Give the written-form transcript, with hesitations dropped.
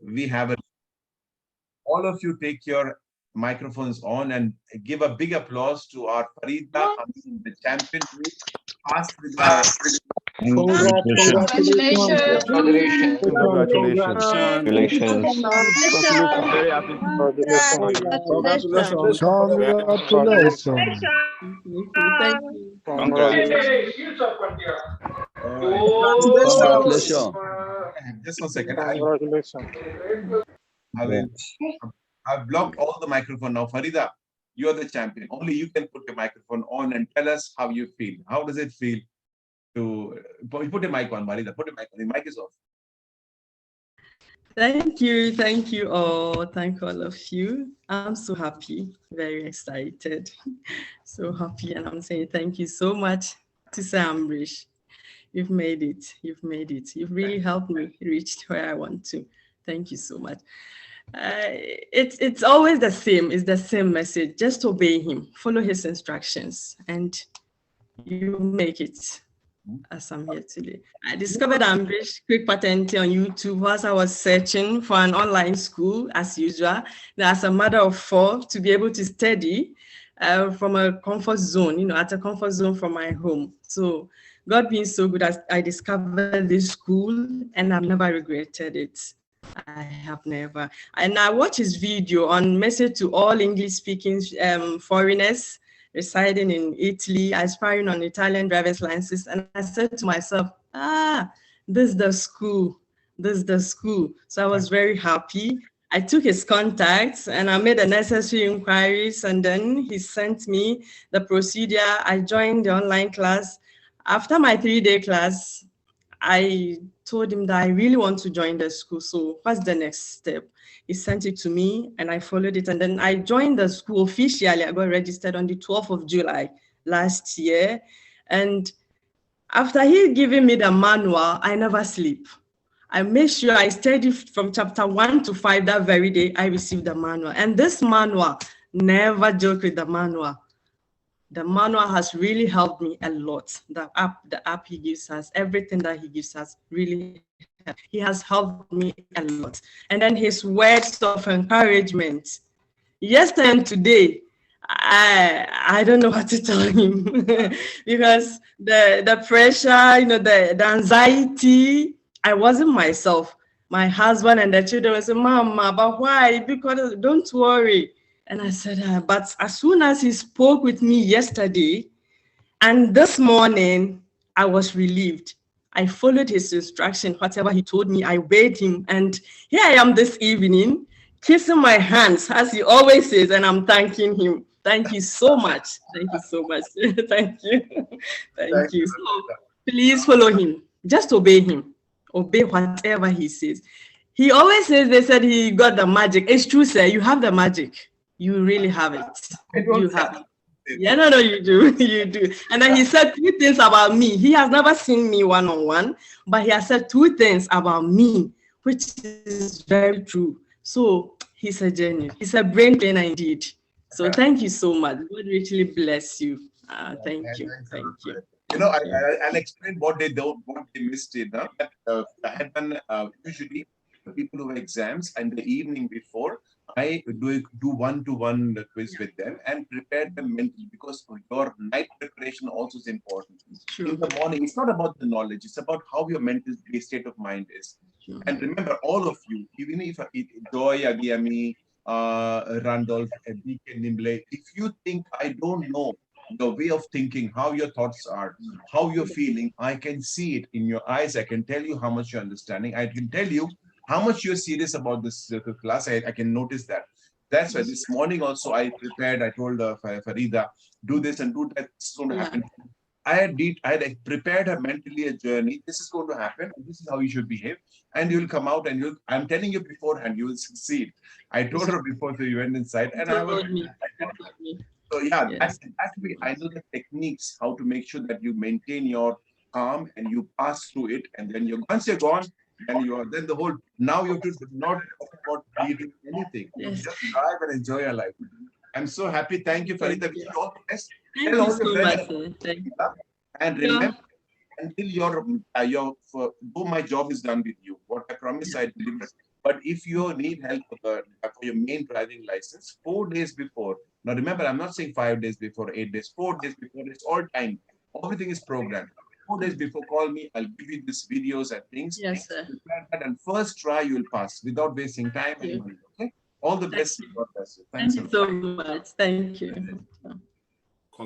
we have a, all of you take your microphones on and give a big applause to our Farida Amens, the champion who passed with our Congratulations. Congratulations. Congratulations. Congratulations. Very happy. Congratulations. Congratulations. Thank you. Congratulations. all right. Congratulations. Just 1 second. Congratulations. I will I've blocked all the microphone now. Farida, you're the champion. Only you can put your microphone on and tell us how you feel. How does it feel to put your mic on, Farida? Put your mic on. The mic is off. Thank you all. Thank all of you. I'm so happy, very excited, so happy, and I'm saying thank you so much to Sir Ambrish. You've made it. You've made it. You've really helped me reach where I want to. Thank you so much. It's always the same. It's the same message. Just obey him, follow his instructions, and you make it. As I'm here today, I discovered AmbrishQuickPatente on YouTube whilst I was searching for an online school, as usual. As a mother of 4, to be able to study from a comfort zone, at a comfort zone from my home. So God being so good, I discovered this school, and I've never regretted it. I have never. And I watched his video on message to all English-speaking foreigners residing in Italy, aspiring on Italian driver's licenses. And I said to myself, this is the school. This is the school. So I was very happy. I took his contacts and I made the necessary inquiries, and then he sent me the procedure. I joined the online class. After my 3-day class, I told him that I really want to join the school. So what's the next step? He sent it to me and I followed it. And then I joined the school officially. I got registered on the 12th of July last year. And after he giving me the manual, I never sleep. I made sure I studied from chapter 1 to 5 that very day I received the manual. And this manual, never joke with the manual. The manual has really helped me a lot. The app he gives us, everything that he gives us really helped. He has helped me a lot. And then his words of encouragement. Yesterday and today, I don't know what to tell him because the pressure, the anxiety, I wasn't myself. My husband and the children were saying, Mama, but why? Because don't worry. And I said, but as soon as he spoke with me yesterday and this morning, I was relieved. I followed his instruction, whatever he told me, I obeyed him. And here I am this evening, kissing my hands, as he always says, and I'm thanking him. Thank you so much. Thank you so much. Thank you. Thank you. So please follow him. Just obey him. Obey whatever he says. He always says, they said he got the magic. It's true, sir. You have the magic. You really have it. You have it. Yeah, no, you do. You do. And then he said 2 things about me. He has never seen me one-on-one, but he has said 2 things about me, which is very true. So he's a genius. He's a brain trainer indeed. So thank you so much. God richly bless you. Thank you. Thank you. I'll explain what they missed it. I had done usually people who have exams, and the evening before, I do one-to-one quiz with them and prepare them mentally, because your night preparation also is important. True. In the morning, it's not about the knowledge, it's about how your mental state of mind is. True. And remember, all of you, even if Joy, Agiami, Randolph, BK Nimble, if you think I don't know the way of thinking, how your thoughts are, how you're feeling, I can see it in your eyes. I can tell you how much you're understanding. I can tell you how much you're serious about this class. I can notice that. That's why this morning also I prepared. I told Farida, do this and do that. This is going to happen. I had prepared her mentally a journey. This is going to happen. And this is how you should behave. And you'll come out and I'm telling you beforehand, you will succeed. I told her before you went inside. And so yeah, yes. I know the techniques, how to make sure that you maintain your calm and you pass through it. And then once you're gone, and then the whole, now you have to not talk about reading anything. Yes. Just drive and enjoy your life. I'm so happy. Thank you, Farida. Thank you. All the best. Thank you so much. Thank you. And remember, until though my job is done with you, what I promise I deliver. But if you need help for your main driving license, 4 days before. Now remember, I'm not saying 5 days before, 8 days, 4 days before. It's all time. Everything is programmed. 4 days before, call me. I'll give you these videos and things. Yes, sir. Prepare that, and first try you will pass without wasting time Thank and you. money. Okay. All the Thank best. you. God bless you. Thank Thanks a you lot. so much. Thank you.